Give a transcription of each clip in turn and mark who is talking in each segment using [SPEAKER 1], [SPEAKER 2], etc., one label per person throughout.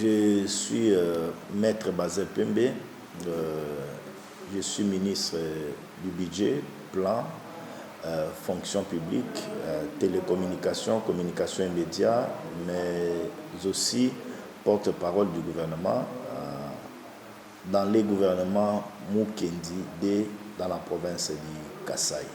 [SPEAKER 1] Je suis Maître Bazel Pembe, je suis ministre du budget, plan, fonction publique, télécommunication, communication et médias, mais aussi porte-parole du gouvernement dans les gouvernements Mukendi dans la province du Kasaï.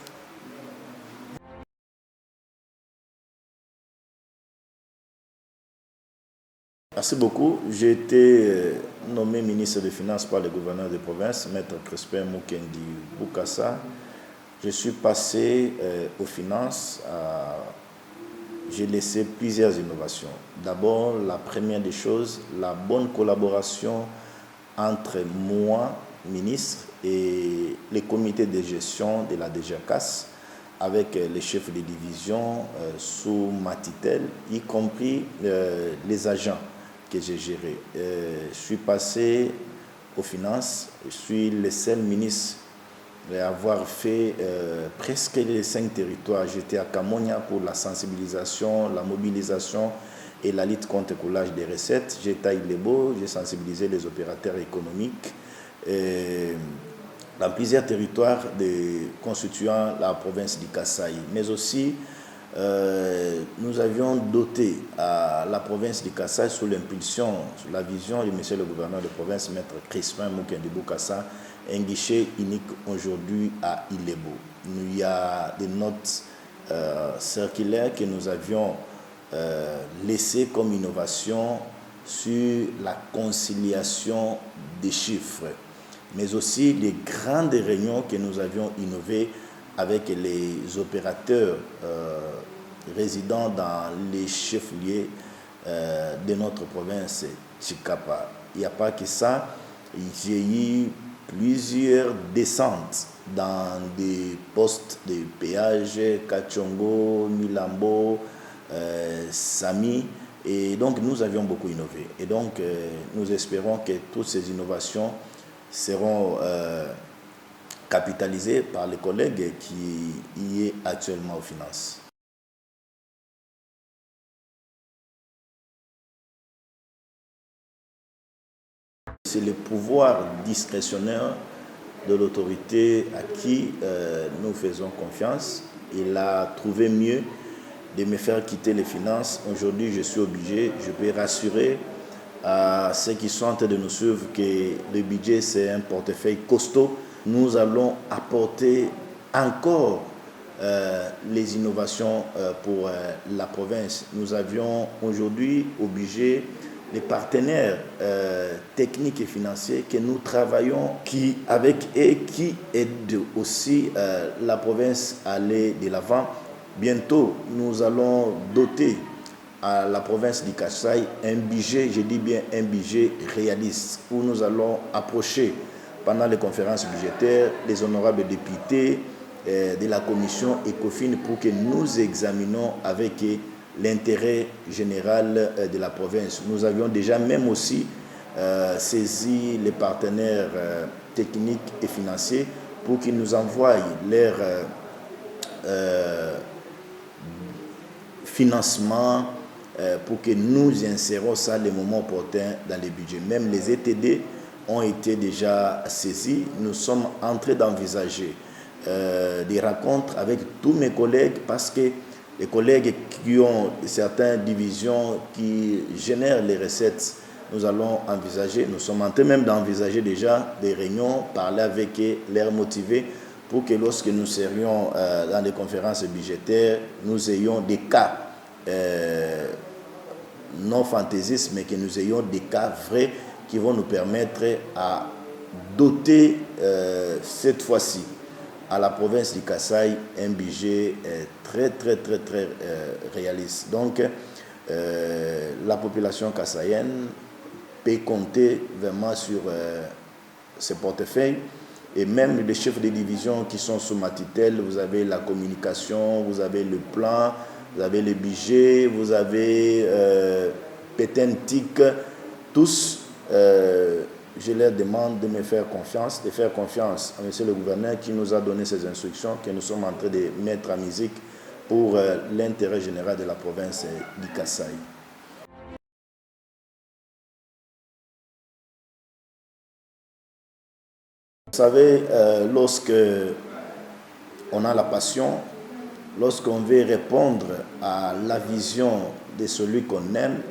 [SPEAKER 1] Merci beaucoup. J'ai été nommé ministre des Finances par le gouverneur de province, Maître Crispin Mukendi Bokassa. Je suis passé aux finances. J'ai laissé plusieurs innovations. D'abord, la première des choses, la bonne collaboration entre moi, ministre, et les comités de gestion de la DGCAS, avec les chefs de division sous ma tutelle, y compris les agents que j'ai gérés. Je suis passé aux finances. Je suis le seul ministre à avoir fait presque les 5 territoires. J'étais à Kamonia pour la sensibilisation, la mobilisation et la lutte contre le coulage des recettes. J'étais à Ilebo, j'ai sensibilisé les opérateurs économiques dans plusieurs territoires constituant la province du Kasaï. Mais aussi, nous avions doté à la province du Kasaï, sous l'impulsion, sous la vision du monsieur le gouverneur de province, Maître Crispin Mukendi Bokassa, un guichet unique aujourd'hui à Ilebo. Il y a des notes circulaires que nous avions laissées comme innovation sur la conciliation des chiffres, mais aussi les grandes réunions que nous avions innovées avec les opérateurs résidant dans les chefs-lieux de notre province, Chikapa. Il n'y a pas que ça, j'ai eu plusieurs descentes dans des postes de péage, Kachongo, Milambo, Sami, et donc nous avions beaucoup innové. Et donc nous espérons que toutes ces innovations seront capitalisées par les collègues qui y est actuellement aux finances. C'est le pouvoir discrétionnaire de l'autorité à qui nous faisons confiance. Il a trouvé mieux de me faire quitter les finances. Aujourd'hui, je suis obligé, je peux rassurer à ceux qui sont en train de nous suivre que le budget, c'est un portefeuille costaud. Nous allons apporter encore les innovations pour la province. Nous avions aujourd'hui obligé les partenaires techniques et financiers que nous travaillons avec eux, qui aident aussi la province à aller de l'avant. Bientôt, nous allons doter à la province du Kasaï un budget, je dis bien un budget réaliste, où nous allons approcher pendant les conférences budgétaires les honorables députés de la commission ECOFIN pour que nous examinions avec eux l'intérêt général de la province. Nous avions déjà même aussi saisi les partenaires techniques et financiers pour qu'ils nous envoient leur financement pour que nous insérons ça les moments opportuns dans les budgets. Même les ETD ont été déjà saisis. Nous sommes en train d'envisager des rencontres avec tous mes collègues, parce que les collègues qui ont certaines divisions qui génèrent les recettes, nous allons envisager, nous sommes en train même d'envisager déjà des réunions, parler avec eux, les motiver pour que lorsque nous serions dans des conférences budgétaires, nous ayons des cas non fantaisistes, mais que nous ayons des cas vrais qui vont nous permettre à doter cette fois-ci à la province du Kasaï un budget très réaliste. Donc la population kassaïenne peut compter vraiment sur ce portefeuille, et même les chefs de division qui sont sous ma tutelle. Vous avez la communication, vous avez le plan, vous avez le budget, vous avez Pétentique, tous. Je leur demande de me faire confiance, de faire confiance à monsieur le gouverneur qui nous a donné ces instructions que nous sommes en train de mettre en musique pour l'intérêt général de la province du Kasaï. Vous savez, lorsque on a la passion, lorsqu'on veut répondre à la vision de celui qu'on aime,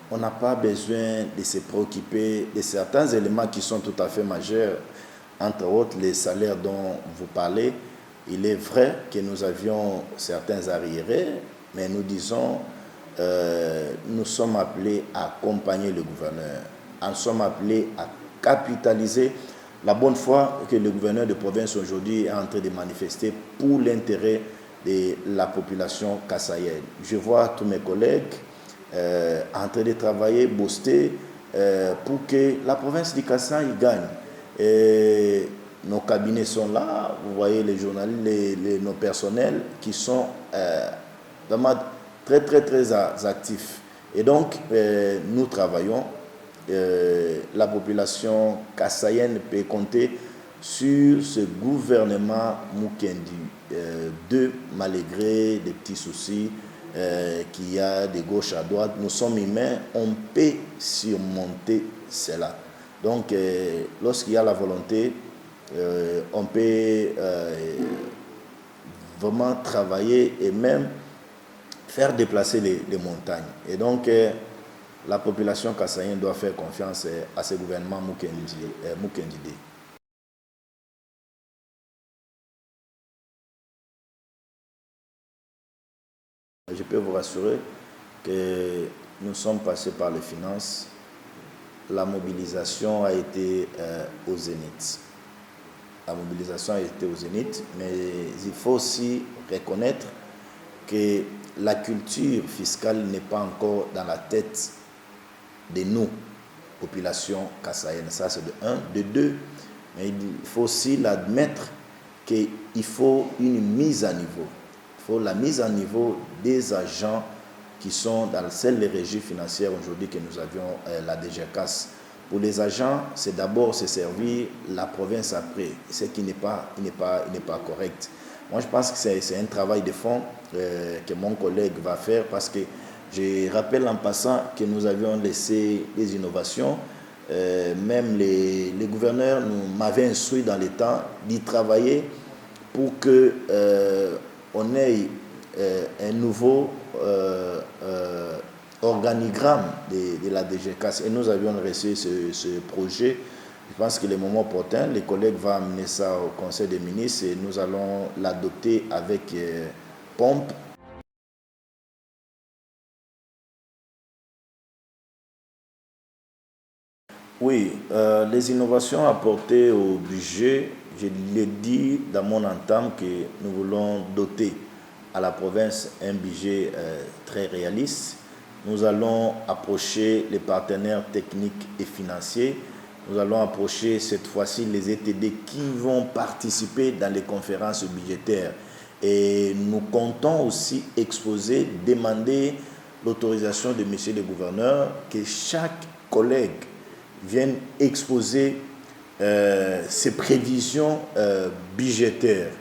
[SPEAKER 1] on n'a pas besoin de se préoccuper de certains éléments qui sont tout à fait majeurs, entre autres les salaires dont vous parlez. Il est vrai que nous avions certains arriérés, mais nous disons, nous sommes appelés à accompagner le gouverneur. Nous sommes appelés à capitaliser la bonne foi que le gouverneur de province aujourd'hui est en train de manifester pour l'intérêt de la population kassaïenne. Je vois tous mes collègues en train de travailler, booster, pour que la province du Kasaï gagne. Et nos cabinets sont là, vous voyez les journalistes, nos personnels qui sont vraiment très actifs. Et donc, nous travaillons. La population kassaïenne peut compter sur ce gouvernement Mukendi. Malgré des petits soucis qu'il y a de gauche à droite, nous sommes humains, on peut surmonter cela. Donc, lorsqu'il y a la volonté, on peut vraiment travailler et même faire déplacer les montagnes. Et donc, la population kassaïenne doit faire confiance à ce gouvernement Mukendide. Je peux vous rassurer que nous sommes passés par les finances. La mobilisation a été au zénith. La mobilisation a été au zénith, mais il faut aussi reconnaître que la culture fiscale n'est pas encore dans la tête de nous, population kassaïenne. Ça, c'est de un. De deux, mais il faut aussi l'admettre qu'il faut une mise à niveau. Il faut la mise à niveau des agents qui sont dans celle des régies financières aujourd'hui que nous avions, la DGCAS. Pour les agents, c'est d'abord se servir la province après, ce qui n'est pas correct. Moi, je pense que c'est un travail de fond que mon collègue va faire parce que je rappelle en passant que nous avions laissé des innovations. Même les gouverneurs m'avaient instruit dans les temps d'y travailler pour qu'on ait un nouveau organigramme de la DGCAS. Et nous avions reçu ce projet. Je pense que le moment opportun, les collègues vont amener ça au Conseil des ministres et nous allons l'adopter avec pompe. Oui, les innovations apportées au budget, je l'ai dit dans mon entame que nous voulons doter à la province un budget très réaliste. Nous allons approcher les partenaires techniques et financiers. Nous allons approcher cette fois-ci les ETD qui vont participer dans les conférences budgétaires. Et nous comptons aussi exposer, demander l'autorisation de monsieur le gouverneur que chaque collègue viennent exposer ses prévisions budgétaires.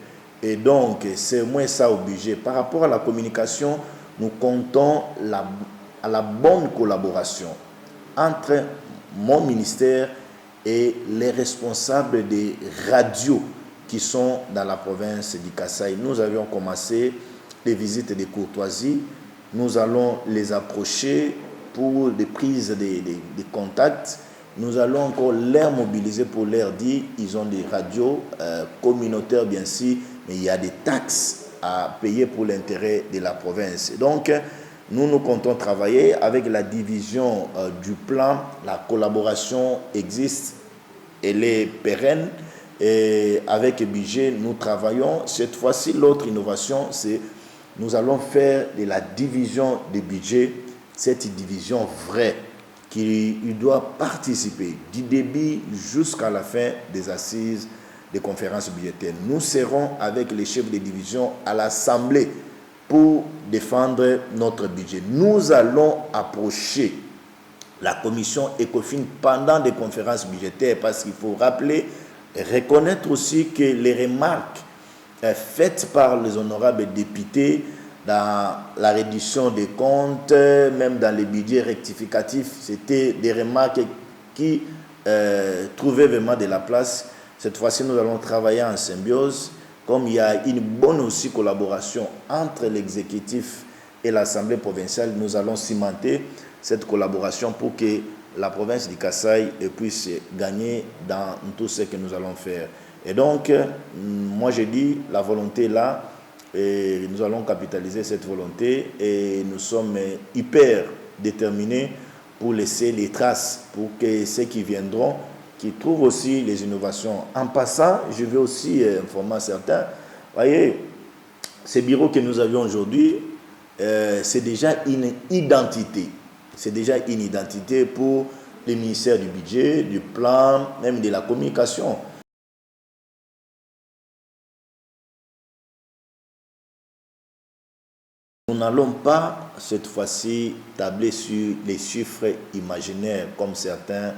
[SPEAKER 1] Et donc, c'est au moins ça au budget. Par rapport à la communication, nous comptons à la bonne collaboration entre mon ministère et les responsables des radios qui sont dans la province du Kasaï. Nous avions commencé les visites de courtoisie. Nous allons les approcher pour des prises de contacts. Nous allons encore les mobiliser pour leur dire ils ont des radios communautaires bien sûr, mais il y a des taxes à payer pour l'intérêt de la province. Donc, nous comptons travailler avec la division du plan. La collaboration existe, elle est pérenne. Et avec le budget, nous travaillons. Cette fois-ci, l'autre innovation, c'est nous allons faire de la division des budgets, cette division vraie, qui doit participer du début jusqu'à la fin des assises des conférences budgétaires. Nous serons avec les chefs de division à l'Assemblée pour défendre notre budget. Nous allons approcher la commission ECOFIN pendant des conférences budgétaires parce qu'il faut rappeler et reconnaître aussi que les remarques faites par les honorables députés dans la réduction des comptes, même dans les budgets rectificatifs, c'était des remarques qui trouver vraiment de la place. Cette fois-ci, nous allons travailler en symbiose. Comme il y a une bonne aussi collaboration entre l'exécutif et l'Assemblée provinciale, nous allons cimenter cette collaboration pour que la province du Kasaï puisse gagner dans tout ce que nous allons faire. Et donc, moi je dis, la volonté est là, et nous allons capitaliser cette volonté et nous sommes hyper déterminés pour laisser les traces, pour que ceux qui viendront, qui trouvent aussi les innovations. En passant, je vais aussi informer certains, voyez, ces bureaux que nous avions aujourd'hui, c'est déjà une identité. C'est déjà une identité pour le ministère du budget, du plan, même de la communication. Nous n'allons pas, cette fois-ci, tabler sur les chiffres imaginaires, comme certains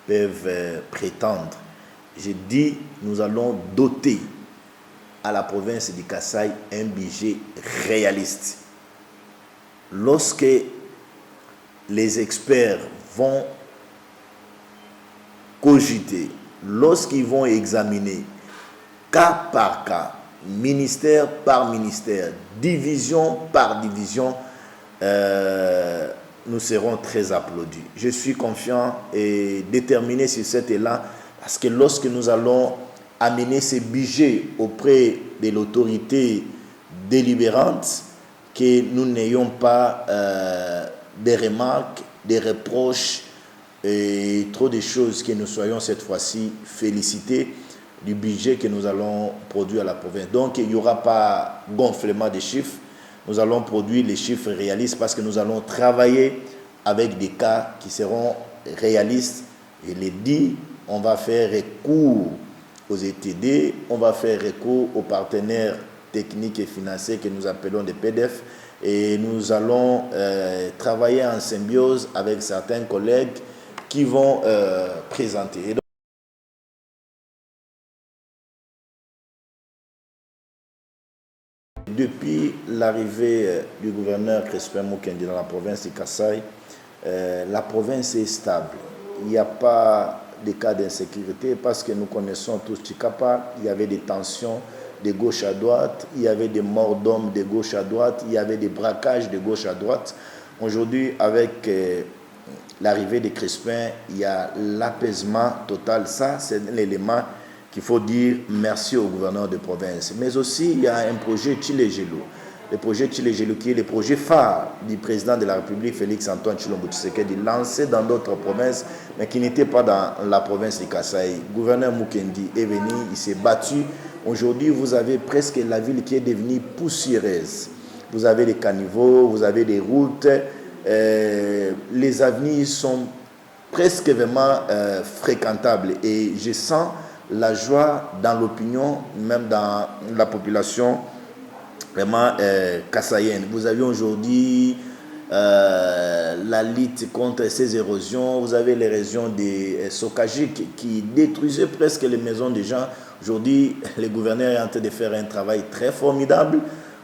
[SPEAKER 1] peuvent prétendre. J'ai dit, nous allons doter à la province du Kasaï un budget réaliste. Lorsque les experts vont cogiter, lorsqu'ils vont examiner cas par cas, ministère par ministère, division par division, nous serons très applaudis. Je suis confiant et déterminé sur cet élan parce que lorsque nous allons amener ces budgets auprès de l'autorité délibérante, que nous n'ayons pas des remarques, des reproches et trop de choses, que nous soyons cette fois-ci félicités du budget que nous allons produire à la province. Donc, il n'y aura pas gonflement des chiffres. Nous allons produire les chiffres réalistes parce que nous allons travailler avec des cas qui seront réalistes. Je l'ai dit, on va faire recours aux ETD, on va faire recours aux partenaires techniques et financiers que nous appelons des PDF et nous allons travailler en symbiose avec certains collègues qui vont présenter. Et donc, depuis l'arrivée du gouverneur Crispin Mukendi dans la province du Kasaï, la province est stable. Il n'y a pas de cas d'insécurité parce que nous connaissons tous Chikapa, il y avait des tensions de gauche à droite, il y avait des morts d'hommes de gauche à droite, il y avait des braquages de gauche à droite. Aujourd'hui, avec l'arrivée de Crispin, il y a l'apaisement total. Ça, c'est l'élément qu'il faut dire merci au gouverneur de province. Mais aussi, il y a un projet Tchilé-Gelou. Le projet Tchilé-Gelou qui est le projet phare du président de la République, Félix-Antoine Tshilombo Tshisekedi, lancé dans d'autres provinces, mais qui n'était pas dans la province de Kasaï. Le gouverneur Mukendi est venu, il s'est battu. Aujourd'hui, vous avez presque la ville qui est devenue poussiéreuse. Vous avez des caniveaux, vous avez des routes, les avenues sont presque vraiment fréquentables. Et je sens la joie dans l'opinion, même dans la population vraiment kassaïenne. Vous avez aujourd'hui la lutte contre ces érosions. Vous avez l'érosion des Sokajik qui détruisaient presque les maisons des gens. Aujourd'hui, le gouverneur est en train de faire un travail très formidable.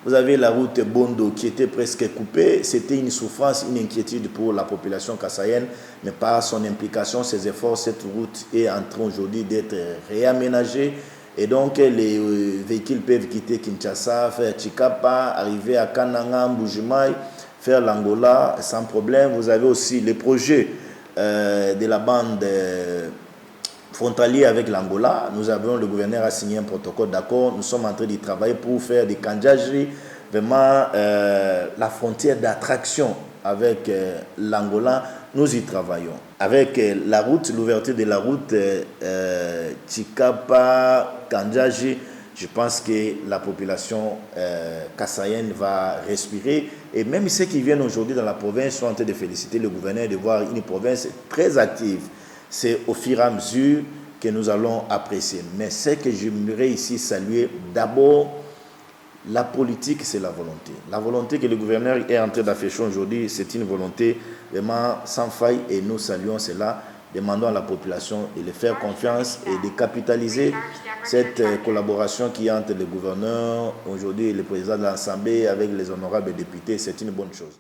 [SPEAKER 1] Vous avez la route Bondo qui était presque coupée. C'était une souffrance, une inquiétude pour la population kassaïenne, mais par son implication, ses efforts, cette route est en train aujourd'hui d'être réaménagée. Et donc, les véhicules peuvent quitter Kinshasa, faire Chikapa, arriver à Kananga, Mbujimaï, faire l'Angola sans problème. Vous avez aussi les projets de la bande frontalier avec l'Angola. Nous avons, le gouverneur a signé un protocole d'accord. Nous sommes en train de travailler pour faire des kanjaji, vraiment la frontière d'attraction avec l'Angola. Nous y travaillons. Avec la route, l'ouverture de la route Chikapa-Kanjaji, je pense que la population kassaïenne va respirer. Et même ceux qui viennent aujourd'hui dans la province sont en train de féliciter le gouverneur de voir une province très active. C'est au fur et à mesure que nous allons apprécier. Mais ce que j'aimerais ici saluer, d'abord, la politique, c'est la volonté. La volonté que le gouverneur est en train d'afficher aujourd'hui, c'est une volonté vraiment sans faille et nous saluons cela. Demandons à la population de les faire confiance et de capitaliser cette collaboration qui est entre le gouverneur aujourd'hui et le président de l'Assemblée avec les honorables députés. C'est une bonne chose.